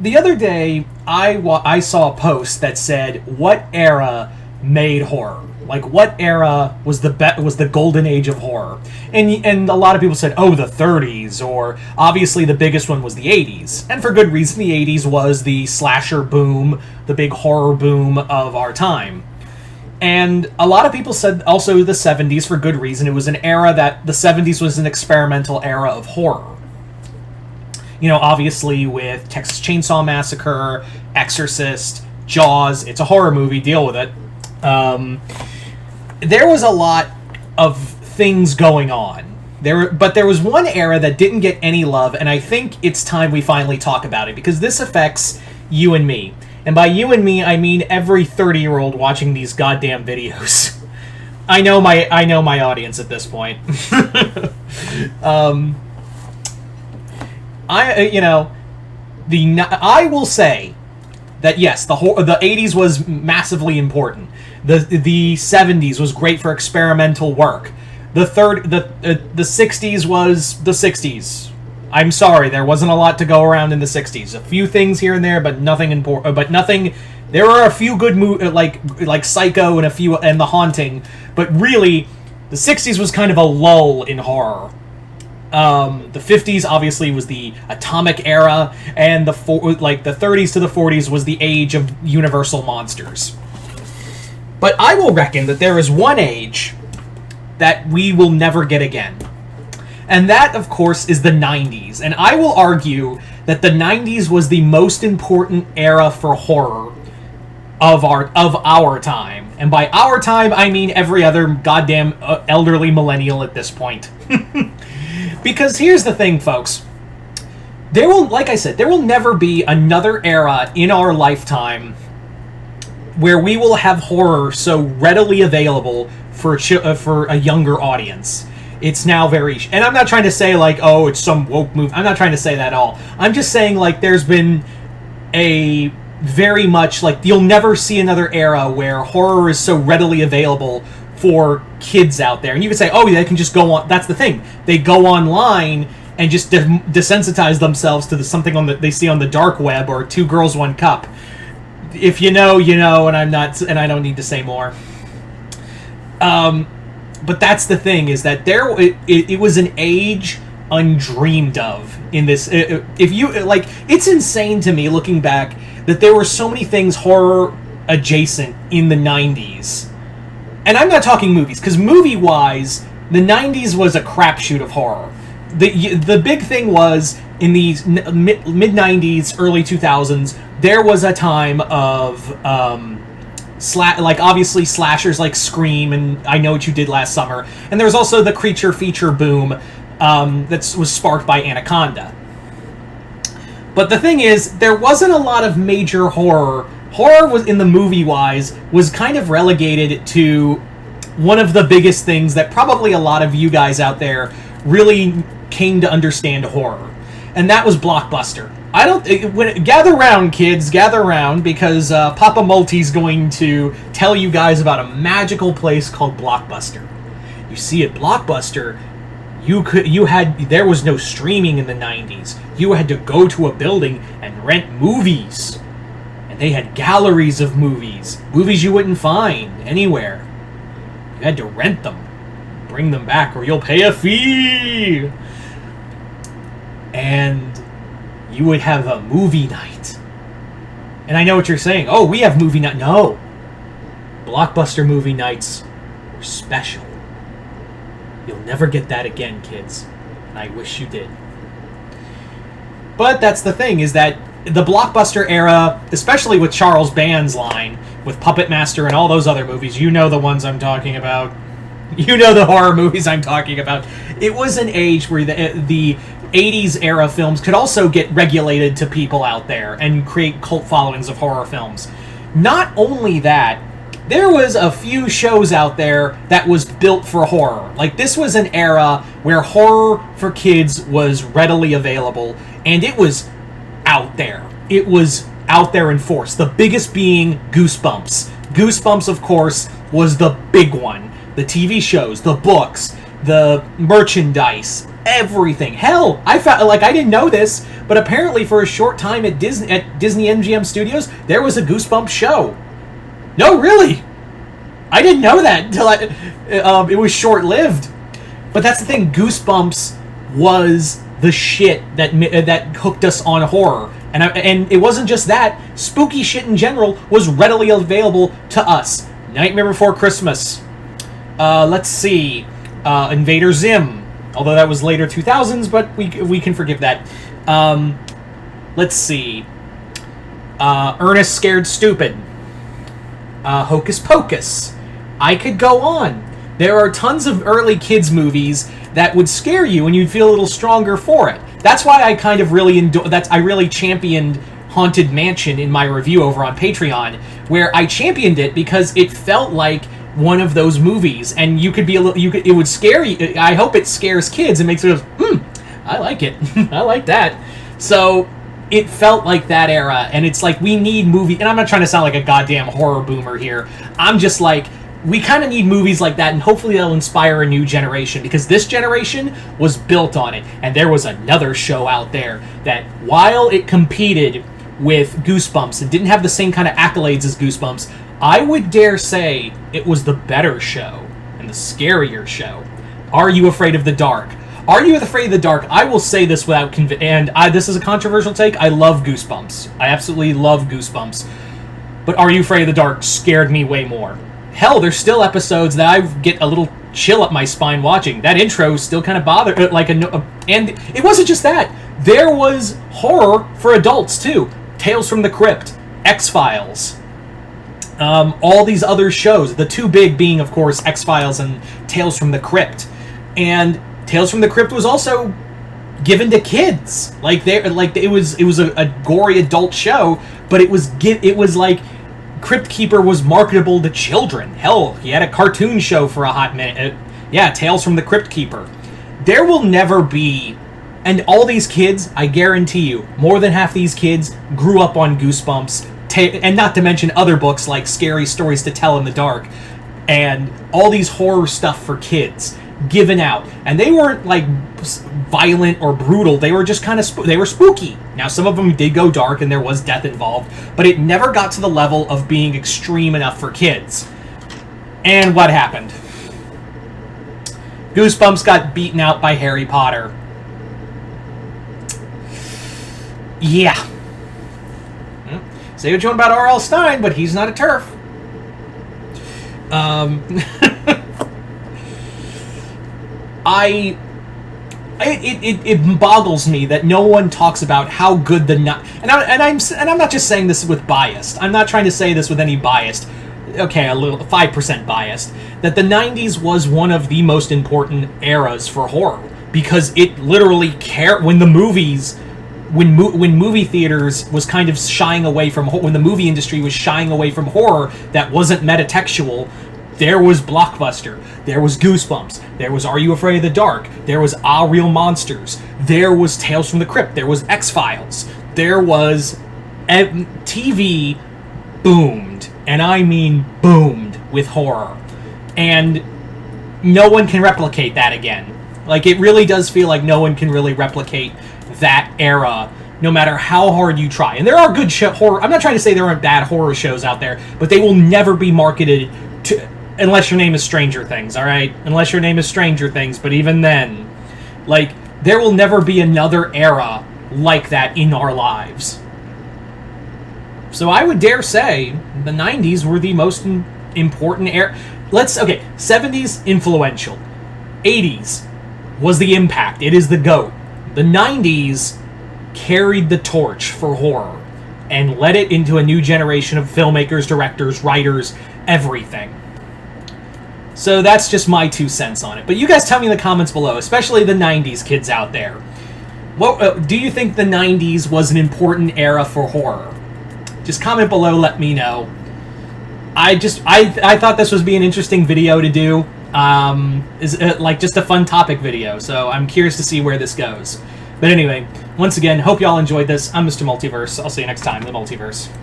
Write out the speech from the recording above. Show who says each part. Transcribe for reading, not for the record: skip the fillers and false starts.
Speaker 1: the other day, I saw a post that said, "What era made horror? Like, what era was the golden age of horror?" And a lot of people said, "Oh, the 30s," or obviously the biggest one was the 80s, and for good reason. The 80s was the slasher boom, the big horror boom of our time. And a lot of people said also the 70s for good reason. It was an era that the 70s was an experimental era of horror. You know, obviously with Texas Chainsaw Massacre, Exorcist, Jaws, it's a horror movie, deal with it. There was a lot of things going on. But there was one era that didn't get any love, and I think it's time we finally talk about it, because this affects you and me. And by you and me, I mean every 30-year-old watching these goddamn videos. I know my audience at this point. I will say that yes, the 80s was massively important. The 70s was great for experimental work. The 60s was the 60s. I'm sorry, there wasn't a lot to go around in the 60s. A few things here and there, but nothing important. But nothing. There are a few good like Psycho and The Haunting, but really, the 60s was kind of a lull in horror. The 50s obviously was the atomic era, and the 30s to the 40s was the age of universal monsters. But I will reckon that there is one age that we will never get again. And that, of course, is the 90s. And I will argue that the 90s was the most important era for horror of our time. And by our time, I mean every other goddamn elderly millennial at this point. Because here's the thing, folks. Like I said, there will never be another era in our lifetime where we will have horror so readily available for a younger audience. It's now very... And I'm not trying to say, like, oh, it's some woke move. I'm not trying to say that at all. I'm just saying, like, there's been a very much... Like, you'll never see another era where horror is so readily available for kids out there. And you could say, oh, they can just go on... That's the thing. They go online and just desensitize themselves to something they see on the dark web, or Two Girls, One Cup. If you know, you know, and I don't need to say more. But that's the thing, is that it was an age undreamed of in this. If you like, it's insane to me looking back that there were so many things horror adjacent in the 90s. And I'm not talking movies, because movie-wise, the 90s was a crapshoot of horror. The big thing was, in these mid-90s, early 2000s, there was a time of... obviously slashers like Scream and I Know What You Did Last Summer, and there was also the creature feature boom that was sparked by Anaconda. But the thing is, there wasn't a lot of major horror. Horror was, in the movie-wise, was kind of relegated to one of the biggest things that probably a lot of you guys out there really came to understand horror, and that was Blockbuster. Gather round, kids, gather round, because Papa Multi's going to tell you guys about a magical place called Blockbuster. You see, at Blockbuster, there was no streaming in the 90s. You had to go to a building and rent movies. And they had galleries of movies. Movies you wouldn't find anywhere. You had to rent them. Bring them back or you'll pay a fee. And you would have a movie night. And I know what you're saying. Oh, we have movie night. No. Blockbuster movie nights were special. You'll never get that again, kids. And I wish you did. But that's the thing, is that the Blockbuster era, especially with Charles Band's line, with Puppet Master and all those other movies, you know the ones I'm talking about. You know the horror movies I'm talking about. It was an age where the 80s era films could also get regulated to people out there and create cult followings of horror films. Not only that, there was a few shows out there that was built for horror. Like, this was an era where horror for kids was readily available, and it was out there. It was out there in force. The biggest being Goosebumps. Goosebumps, of course, was the big one. The TV shows, the books, the merchandise, everything. Hell, I felt like I didn't know this, but apparently for a short time at Disney MGM Studios, there was a Goosebumps show. No, really, I didn't know that until it was short-lived. But that's the thing. Goosebumps was the shit that hooked us on horror, and it wasn't just that. Spooky shit in general was readily available to us. Nightmare Before Christmas. Let's see, Invader Zim. Although that was later 2000s, but we can forgive that. Let's see, Ernest Scared Stupid. Hocus Pocus. I could go on. There are tons of early kids movies that would scare you and you'd feel a little stronger for it. That's why I kind of really I really championed Haunted Mansion in my review over on Patreon, where I championed it because it felt like one of those movies, and you could be it would scare you. I hope it scares kids and makes it go, I like it. I like that. So it felt like that era, and it's like we need movie. And I'm not trying to sound like a goddamn horror boomer here. I'm just like, we kind of need movies like that, and hopefully they'll inspire a new generation, because this generation was built on it. And there was another show out there that, while it competed with Goosebumps and didn't have the same kind of accolades as Goosebumps, I would dare say it was the better show and the scarier show. Are You Afraid of the Dark? Are You Afraid of the Dark? I will say this without this is a controversial take. I love Goosebumps. I absolutely love Goosebumps. But Are You Afraid of the Dark scared me way more. Hell, there's still episodes that I get a little chill up my spine watching. That intro still kind of bothered, and it wasn't just that. There was horror for adults too. Tales from the Crypt, X-Files, all these other shows. The two big being, of course, X-Files and Tales from the Crypt. And Tales from the Crypt was also given to kids. It was a gory adult show, but it was like Crypt Keeper was marketable to children. Hell, he had a cartoon show for a hot minute. Tales from the Crypt Keeper. There will never be, and all these kids, I guarantee you, more than half these kids grew up on Goosebumps, and not to mention other books like Scary Stories to Tell in the Dark, and all these horror stuff for kids given out. And they weren't like violent or brutal. They were just kind of they were spooky. Now, some of them did go dark and there was death involved, but it never got to the level of being extreme enough for kids. And what happened? Goosebumps got beaten out by Harry Potter. Yeah. Say what you want about R.L. Stine, but he's not a TERF. It boggles me that no one talks about how good and I'm not just saying this with bias. I'm not trying to say this with any bias. Okay, a little 5% biased. That the 90s was one of the most important eras for horror, because it literally when movie theaters was kind of shying away from when the movie industry was shying away from horror that wasn't metatextual. There was Blockbuster, there was Goosebumps, there was Are You Afraid of the Dark, there was Ah Real Monsters, there was Tales from the Crypt, there was X-Files, there was... TV boomed, and I mean boomed, with horror. And no one can replicate that again. Like, it really does feel like no one can really replicate that era, no matter how hard you try. And there are good horror... I'm not trying to say there aren't bad horror shows out there, but they will never be marketed to... Unless your name is Stranger Things, alright? Unless your name is Stranger Things, but even then, like, there will never be another era like that in our lives. So I would dare say the 90s were the most important era. 70s, influential. 80s was the impact. It is the GOAT. The 90s carried the torch for horror and led it into a new generation of filmmakers, directors, writers, everything. So that's just my 2 cents on it. But you guys tell me in the comments below, especially the 90s kids out there. What do you think the 90s was an important era for horror? Just comment below, let me know. I thought this would be an interesting video to do. Like just a fun topic video. So I'm curious to see where this goes. But anyway, once again, hope y'all enjoyed this. I'm Mr. Multiverse. I'll see you next time in the Multiverse.